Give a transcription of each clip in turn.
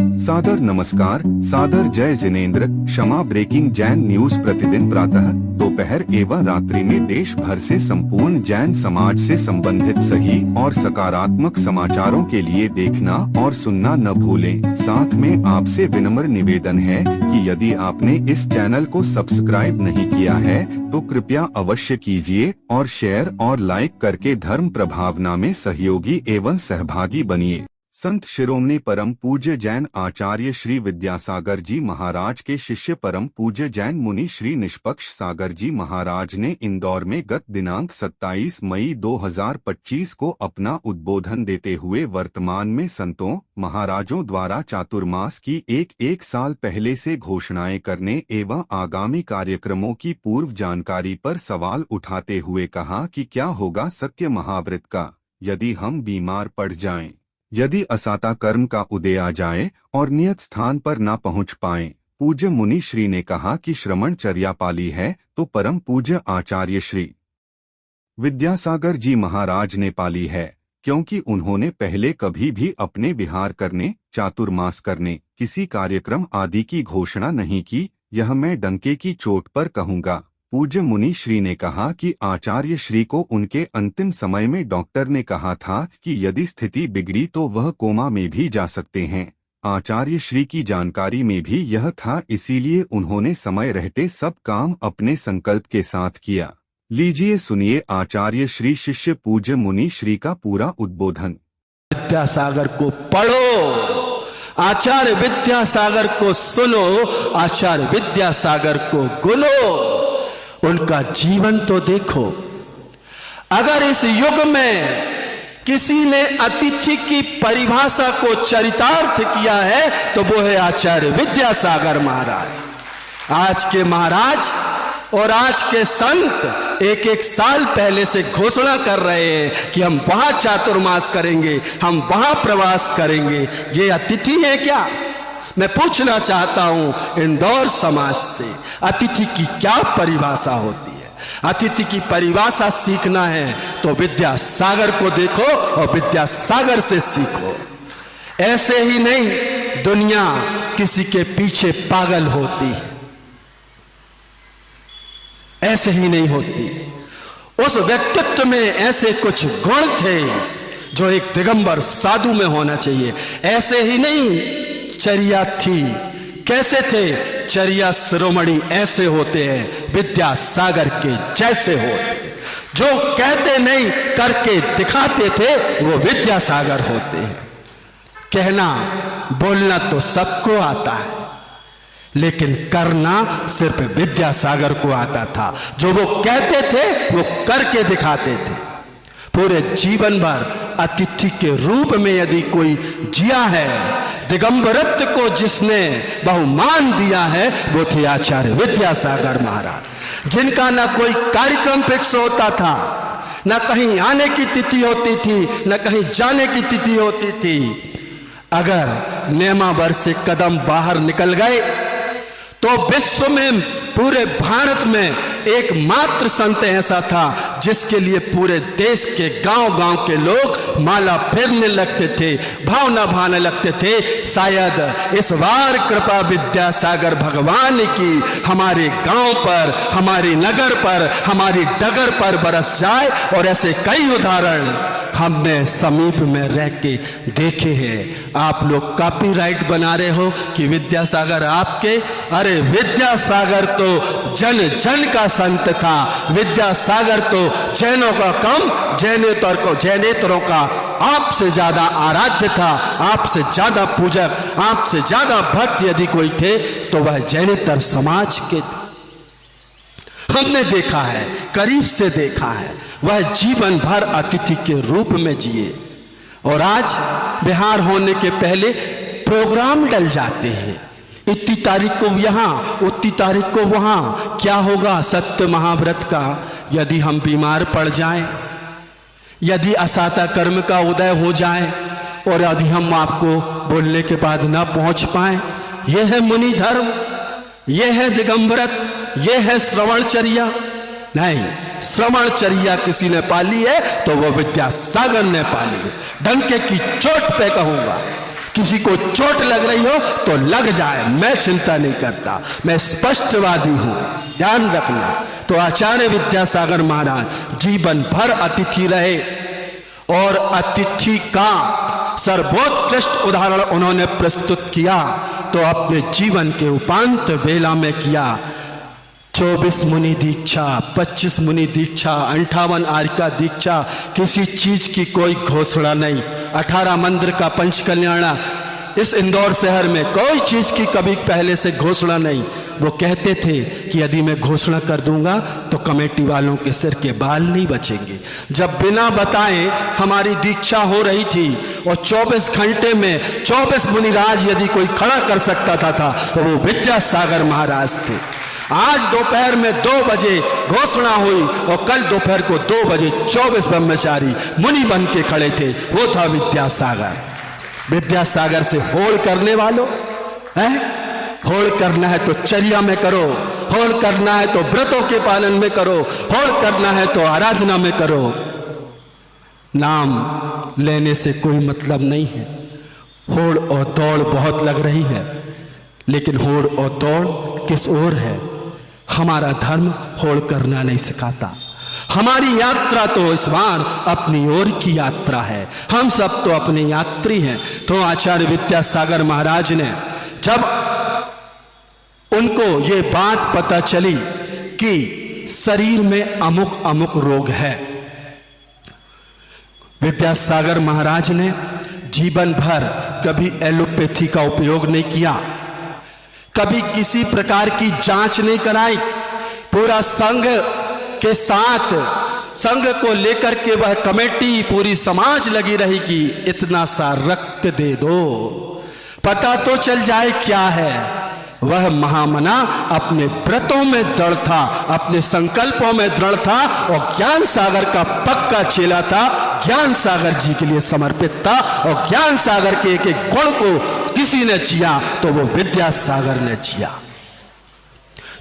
सादर नमस्कार, सादर जय जिनेंद्र। क्षमा ब्रेकिंग जैन न्यूज प्रतिदिन प्रातः, दोपहर एवं रात्रि में देश भर से संपूर्ण जैन समाज से संबंधित सही और सकारात्मक समाचारों के लिए देखना और सुनना न भूलें। साथ में आपसे विनम्र निवेदन है कि यदि आपने इस चैनल को सब्सक्राइब नहीं किया है तो कृपया अवश्य कीजिए और शेयर और लाइक करके धर्म प्रभावना में सहयोगी एवं सहभागी बनिए। संत शिरोमणि परम पूज्य जैन आचार्य श्री विद्यासागर जी महाराज के शिष्य परम पूज्य जैन मुनि श्री निष्पक्ष सागर जी महाराज ने इंदौर में गत दिनांक 27 मई 2025 को अपना उद्बोधन देते हुए वर्तमान में संतों महाराजों द्वारा चातुर्मास की एक साल पहले से घोषणाएं करने एवं आगामी कार्यक्रमों की पूर्व जानकारी पर सवाल उठाते हुए कहा कि क्या होगा सत्य महाव्रत का यदि हम बीमार पड़ जाएं, यदि असाता कर्म का उदय आ जाए और नियत स्थान पर न पहुंच पाएं। पूज्य मुनि श्री ने कहा कि श्रमण चर्या पाली है तो परम पूज्य आचार्य श्री विद्यासागर जी महाराज ने पाली है, क्योंकि उन्होंने पहले कभी भी अपने विहार करने, चातुर्मास करने, किसी कार्यक्रम आदि की घोषणा नहीं की। यह मैं डंके की चोट पर कहूँगा। पूज्य मुनि श्री ने कहा कि आचार्य श्री को उनके अंतिम समय में डॉक्टर ने कहा था कि यदि स्थिति बिगड़ी तो वह कोमा में भी जा सकते हैं। आचार्य श्री की जानकारी में भी यह था, इसीलिए उन्होंने समय रहते सब काम अपने संकल्प के साथ किया। लीजिए सुनिए आचार्य श्री शिष्य पूज्य मुनि श्री का पूरा उद्बोधन। विद्यासागर को पढ़ो, आचार्य विद्यासागर को सुनो, आचार्य विद्यासागर को गुनो, उनका जीवन तो देखो। अगर इस युग में किसी ने अतिथि की परिभाषा को चरितार्थ किया है तो वो है आचार्य विद्यासागर महाराज। आज के महाराज और आज के संत एक साल पहले से घोषणा कर रहे हैं कि हम वहां चातुर्मास करेंगे, हम वहां प्रवास करेंगे। ये अतिथि है क्या? मैं पूछना चाहता हूं इंदौर समाज से, अतिथि की क्या परिभाषा होती है? अतिथि की परिभाषा सीखना है तो विद्यासागर को देखो और विद्यासागर से सीखो। ऐसे ही नहीं दुनिया किसी के पीछे पागल होती है, ऐसे ही नहीं होती। उस व्यक्तित्व में ऐसे कुछ गुण थे जो एक दिगंबर साधु में होना चाहिए। ऐसे ही नहीं चर्या थी। कैसे थे? चर्या शिरोमणि ऐसे होते हैं, विद्यासागर के जैसे होते। जो कहते नहीं करके दिखाते थे वो विद्यासागर होते हैं। कहना बोलना तो सबको आता है, लेकिन करना सिर्फ विद्यासागर को आता था। जो वो कहते थे वो करके दिखाते थे। पूरे जीवन भर अतिथि के रूप में यदि कोई जिया है, दिगंबरत्व को जिसने बहुमान दिया है, वो थे आचार्य विद्यासागर महाराज, जिनका ना कोई कार्यक्रम फिक्स होता था, ना कहीं आने की तिथि होती थी, ना कहीं जाने की तिथि होती थी। अगर नेमावर से कदम बाहर निकल गए तो विश्व में, पूरे भारत में एकमात्र संत ऐसा था जिसके लिए पूरे देश के गांव-गांव के लोग माला फेरने लगते थे, भावना भाने लगते थे। शायद इस बार कृपा विद्यासागर भगवान की हमारे गांव पर, हमारी नगर पर, हमारी डगर पर बरस जाए। और ऐसे कई उदाहरण हमने समीप में रह के देखे हैं। आप लोग कॉपीराइट बना रहे हो कि विद्यासागर आपके, अरे विद्यासागर तो जन जन का संत था। विद्यासागर तो जैनों का कम, जैनेतरों का आपसे ज्यादा आराध्य था, आपसे ज्यादा पूजक, आपसे ज्यादा भक्त यदि कोई थे तो वह जैनेतर समाज के थे। हमने देखा है, करीब से देखा है। वह जीवन भर अतिथि के रूप में जिए और आज बिहार होने के पहले प्रोग्राम डल जाते हैं। इतनी तारीख को यहाँ, उतनी तारीख को वहाँ। क्या होगा सत्य महाव्रत का यदि हम बीमार पड़ जाएं, यदि असाता कर्म का उदय हो जाए और यदि हम आपको बोलने के बाद ना पहुंच पाए? यह है मुनि धर्म, यह है दिगंबरत, यह है श्रवणचर्या। नहीं, श्रवणचर्या किसी ने पाली है तो वह विद्यासागर ने पाली है। डंके की चोट पे कहूंगा, किसी को चोट लग रही हो तो लग जाए, मैं चिंता नहीं करता, मैं स्पष्टवादी हूं, ध्यान रखना। तो आचार्य विद्यासागर महाराज जीवन भर अतिथि रहे और अतिथि का सर्वोत्कृष्ट उदाहरण उन्होंने प्रस्तुत किया तो अपने जीवन के उपांत बेला में किया। 24 मुनि दीक्षा, 25 मुनि दीक्षा, 58 आर्यका दीक्षा, किसी चीज की कोई घोषणा नहीं। 18 मंदिर का पंचकल्याण, इस इंदौर शहर में कोई चीज की कभी पहले से घोषणा नहीं। वो कहते थे कि यदि मैं घोषणा कर दूंगा तो कमेटी वालों के सिर के बाल नहीं बचेंगे। जब बिना बताए हमारी दीक्षा हो रही थी और 24 घंटे में 24 मुनिराज यदि कोई खड़ा कर सकता था तो वो विद्यासागर महाराज थे। आज दोपहर में 2 बजे घोषणा हुई और कल दोपहर को 2 बजे 24 ब्रह्मचारी मुनि बन के खड़े थे, वो था विद्यासागर। विद्यासागर से होड़ करने वालों, होड़ करना है तो चर्या में करो, होड़ करना है तो व्रतों के पालन में करो, होड़ करना है तो आराधना में करो। नाम लेने से कोई मतलब नहीं है। होड़ और दौड़ बहुत लग रही है, लेकिन होड़ और दौड़ किस ओर है? हमारा धर्म होड़ करना नहीं सिखाता। हमारी यात्रा तो इस बार अपनी ओर की यात्रा है, हम सब तो अपने यात्री हैं। तो आचार्य विद्यासागर महाराज ने जब उनको ये बात पता चली कि शरीर में अमुक अमुक रोग है, विद्यासागर महाराज ने जीवन भर कभी एलोपैथी का उपयोग नहीं किया, कभी किसी प्रकार की जांच नहीं कराई। पूरा संघ के साथ, संघ को लेकर के वह कमेटी, पूरी समाज लगी रही कि इतना सा रक्त दे दो, पता तो चल जाए क्या है। वह महामना अपने व्रतों में दृढ़ था, अपने संकल्पों में दृढ़ था और ज्ञान सागर का पक्का चेला था, ज्ञान सागर जी के लिए समर्पित था और ज्ञान सागर के एक एक गुण को किसी ने जिया तो वो विद्यासागर ने जिया।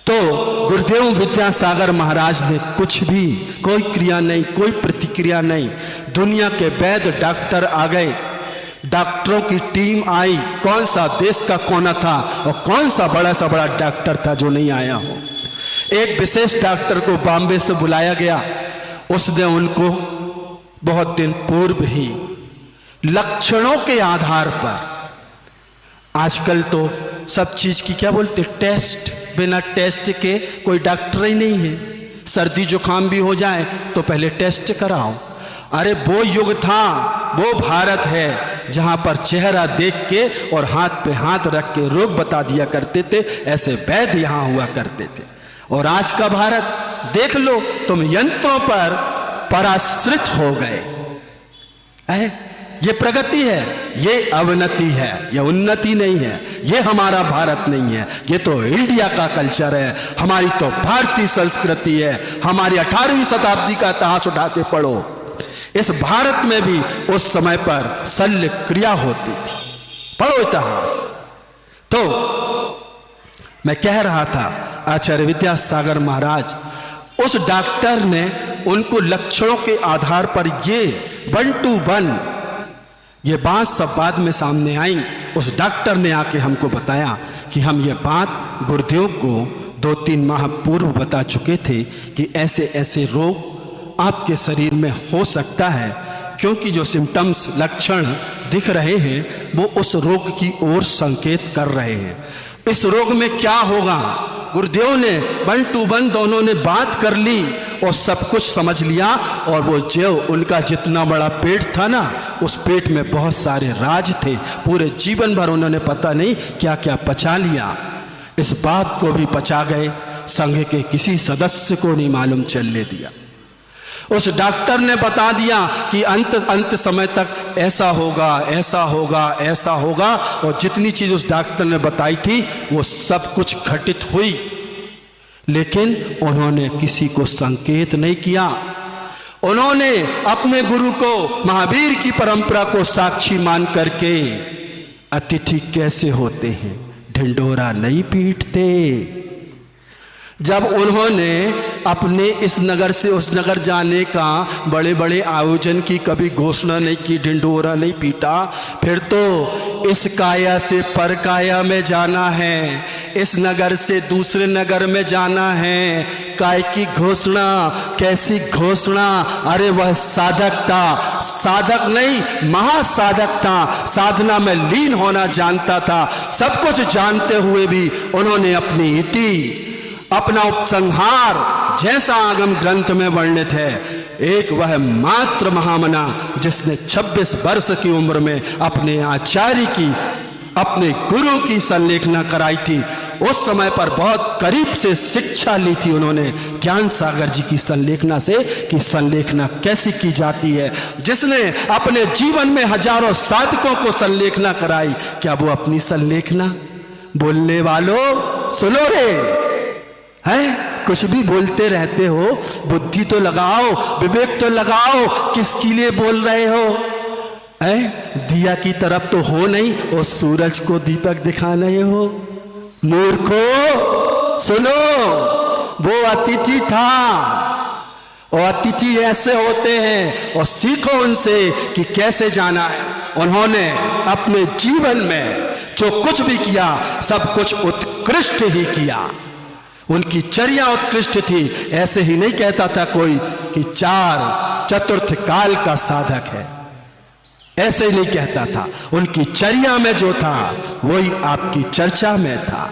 तो गुरुदेव विद्यासागर महाराज ने कुछ भी, कोई क्रिया नहीं, कोई प्रतिक्रिया नहीं। दुनिया के वैद्य डॉक्टर आ गए, डॉक्टरों की टीम आई, कौन सा देश का कोना था और कौन सा बड़ा डॉक्टर था जो नहीं आया हो। एक विशेष डॉक्टर को बॉम्बे से बुलाया गया, उसने उनको बहुत दिन पूर्व ही लक्षणों के आधार पर, आजकल तो सब चीज की क्या बोलते, टेस्ट, बिना टेस्ट के कोई डॉक्टर ही नहीं है। सर्दी जुकाम भी हो जाए तो पहले टेस्ट कराओ। अरे वो युग था, वो भारत है जहां पर चेहरा देख के और हाथ पे हाथ रख के रोग बता दिया करते थे, ऐसे वैद्य यहां हुआ करते थे। और आज का भारत देख लो, तुम यंत्रों पर पराश्रित हो गए। ये प्रगति है, ये अवनति है, ये उन्नति नहीं है, ये हमारा भारत नहीं है, ये तो इंडिया का कल्चर है, हमारी तो भारतीय संस्कृति है। हमारी 18वीं शताब्दी का इतिहास उठा के पढ़ो, इस भारत में भी उस समय पर शल्य क्रिया होती थी, पढ़ो इतिहास। तो मैं कह रहा था, आचार्य विद्यासागर महाराज, उस डॉक्टर ने उनको लक्षणों के आधार पर ये 1 to 1 ये बात सब बाद में सामने आई। उस डॉक्टर ने आके हमको बताया कि हम ये बात गुरुदेव को 2-3 माह पूर्व बता चुके थे कि ऐसे ऐसे रोग आपके शरीर में हो सकता है, क्योंकि जो सिम्टम्स, लक्षण दिख रहे हैं वो उस रोग की ओर संकेत कर रहे हैं। इस रोग में क्या होगा, गुरुदेव ने 1 to 1 दोनों ने बात कर ली और सब कुछ समझ लिया। और वो जो उनका जितना बड़ा पेट था ना, उस पेट में बहुत सारे राज थे, पूरे जीवन भर उन्होंने पता नहीं क्या क्या पचा लिया। इस बात को भी पचा गए, संघ के किसी सदस्य को नहीं मालूम चलने दिया। उस डॉक्टर ने बता दिया कि अंत समय तक ऐसा होगा, ऐसा होगा, ऐसा होगा, और जितनी चीज उस डॉक्टर ने बताई थी वो सब कुछ घटित हुई, लेकिन उन्होंने किसी को संकेत नहीं किया। उन्होंने अपने गुरु को, महावीर की परंपरा को साक्षी मान करके, अतिथि कैसे होते हैं, ढिंढोरा नहीं पीटते। जब उन्होंने अपने इस नगर से उस नगर जाने का बड़े बड़े आयोजन की कभी घोषणा नहीं की, ढिंढोरा नहीं पीटा, फिर तो इस काया से पर काया में जाना है, इस नगर से दूसरे नगर में जाना है। काय की घोषणा, कैसी घोषणा? अरे वह साधक था, साधक नहीं महासाधक था, साधना में लीन होना जानता था। सब कुछ जानते हुए भी उन्होंने अपनी इति, अपना उपसंहार जैसा आगम ग्रंथ में वर्णित है, एक वह मात्र महामना जिसने 26 वर्ष की उम्र में अपने आचार्य की, अपने गुरु की संलेखना कराई थी। उस समय पर बहुत करीब से शिक्षा ली थी उन्होंने ज्ञान सागर जी की संलेखना से कि संलेखना कैसी की जाती है। जिसने अपने जीवन में हजारों साधकों को संलेखना कराई, क्या वो अपनी संलेखना? बोलने वालों सुनो रे, है कुछ भी बोलते रहते हो, बुद्धि तो लगाओ, विवेक तो लगाओ, किसके लिए बोल रहे हो? है दिया की तरफ तो हो नहीं और सूरज को दीपक दिखा रहे हो। मूर्खो सुनो, वो अतिथि था और अतिथि ऐसे होते हैं और सीखो उनसे कि कैसे जाना है। उन्होंने अपने जीवन में जो कुछ भी किया सब कुछ उत्कृष्ट ही किया, उनकी चर्या उत्कृष्ट थी। ऐसे ही नहीं कहता था कोई कि 4 चतुर्थ काल का साधक है, ऐसे ही नहीं कहता था। उनकी चर्या में जो था वही आपकी चर्चा में था।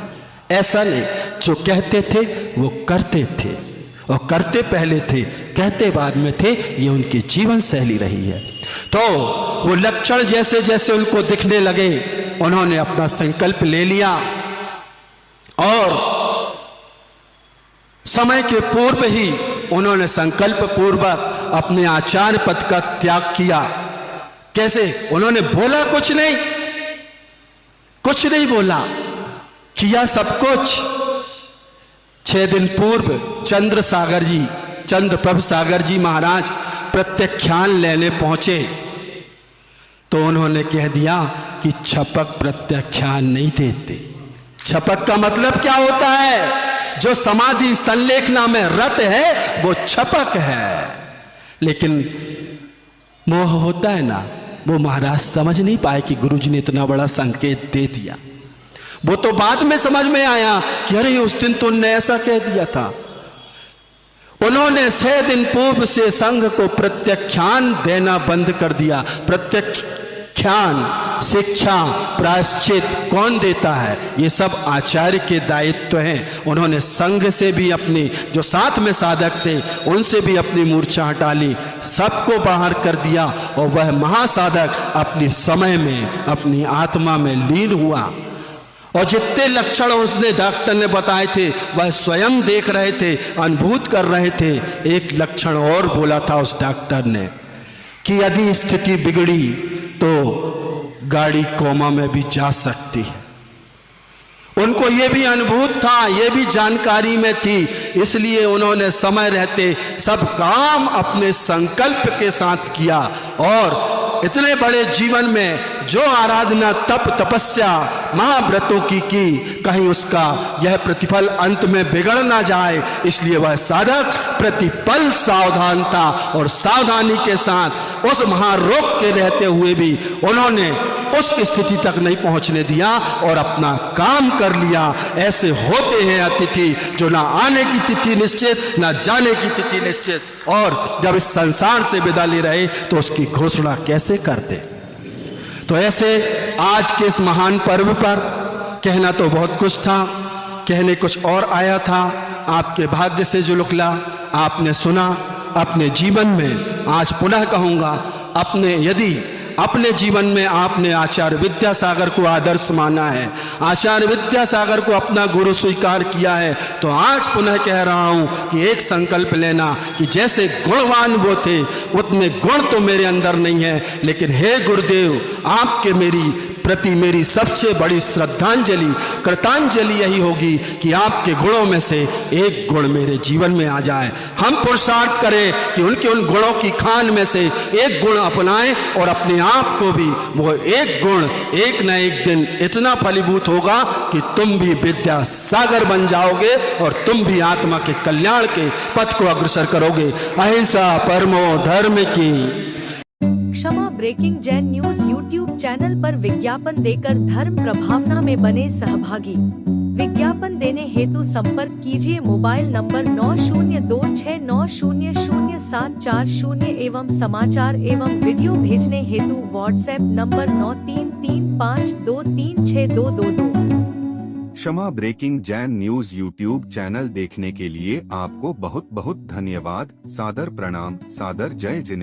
ऐसा नहीं, जो कहते थे वो करते थे, और करते पहले थे, कहते बाद में थे। ये उनकी जीवन शैली रही है। तो वो लक्षण जैसे जैसे उनको दिखने लगे, उन्होंने अपना संकल्प ले लिया और समय के पूर्व ही उन्होंने संकल्प पूर्वक अपने आचार्य पद का त्याग किया। कैसे? उन्होंने बोला कुछ नहीं, कुछ नहीं बोला, किया सब कुछ। 6 दिन पूर्व चंद्र प्रभ सागर जी महाराज प्रत्याख्यान लेने पहुंचे तो उन्होंने कह दिया कि छपक प्रत्याख्यान नहीं देते। छपक का मतलब क्या होता है? जो समाधि संलेखना में रत है वो छपक है। लेकिन मोह होता है ना, वो महाराज समझ नहीं पाए कि गुरुजी ने इतना बड़ा संकेत दे दिया। वो तो बाद में समझ में आया कि अरे उस दिन तो उन्होंने ऐसा कह दिया था। उन्होंने 6 दिन पूर्व से संघ को प्रत्याख्यान देना बंद कर दिया। प्रत्याख्यान, शिक्षा, प्रायश्चित कौन देता है? ये सब आचार्य के दायित्व हैं। उन्होंने संघ से भी अपनी, जो साथ में साधक से, उनसे भी अपनी मूर्छा हटा ली, सबको बाहर कर दिया और वह महासाधक अपनी समय में, अपनी आत्मा में लीन हुआ। और जितने लक्षण उसने डॉक्टर ने बताए थे वह स्वयं देख रहे थे, अनुभूत कर रहे थे। एक लक्षण और बोला था उस डॉक्टर ने कि यदि स्थिति बिगड़ी तो गाड़ी कोमा में भी जा सकती है। उनको ये भी अनुभूत था, ये भी जानकारी में थी, इसलिए उन्होंने समय रहते सब काम अपने संकल्प के साथ किया। और इतने बड़े जीवन में जो आराधना, तप, तपस्या, महाव्रतों की कहीं उसका यह प्रतिफल अंत में बिगड़ ना जाए, इसलिए वह साधक प्रतिपल सावधान था। और सावधानी के साथ उस महारोग के रहते हुए भी उन्होंने उस स्थिति तक नहीं पहुंचने दिया और अपना काम कर लिया। ऐसे होते हैं अतिथि जो ना आने की तिथि निश्चित, ना जाने की तिथि निश्चित, और जब इस संसार से विदा ले रहे तो उसकी घोषणा कैसे करते। तो ऐसे आज के इस महान पर्व पर कहना तो बहुत कुछ था, कहने कुछ और आया था। आपके भाग्य से जो निकला आपने सुना। अपने जीवन में आज पुनः कहूंगा, यदि अपने जीवन में आपने आचार्य विद्यासागर को आदर्श माना है, आचार्य विद्यासागर को अपना गुरु स्वीकार किया है, तो आज पुनः कह रहा हूं कि एक संकल्प लेना कि जैसे गुणवान वो थे उतने गुण तो मेरे अंदर नहीं है, लेकिन हे गुरुदेव आपके मेरी प्रति मेरी सबसे बड़ी श्रद्धांजलि, कृतांजलि यही होगी कि आपके गुणों में से एक गुण मेरे जीवन में आ जाए। हम पुरुषार्थ करें कि उनके उन गुणों की खान में से एक गुण अपनाएं और अपने आप को भी वो एक गुण एक न एक दिन इतना फलीभूत होगा कि तुम भी विद्या सागर बन जाओगे और तुम भी आत्मा के कल्याण के पथ को अग्रसर करोगे। अहिंसा परमो धर्म की। Kshama breaking Jain news YouTube channel पर विज्ञापन देकर धर्म प्रभावना में बने सहभागी। विज्ञापन देने हेतु संपर्क कीजिए मोबाइल नंबर 9026900740 एवं समाचार एवं वीडियो भेजने हेतु WhatsApp number 9335236222। Kshama breaking Jain news YouTube channel देखने के लिए आपको बहुत बहुत धन्यवाद। सादर प्रणाम, सादर जय जिनेंद्र।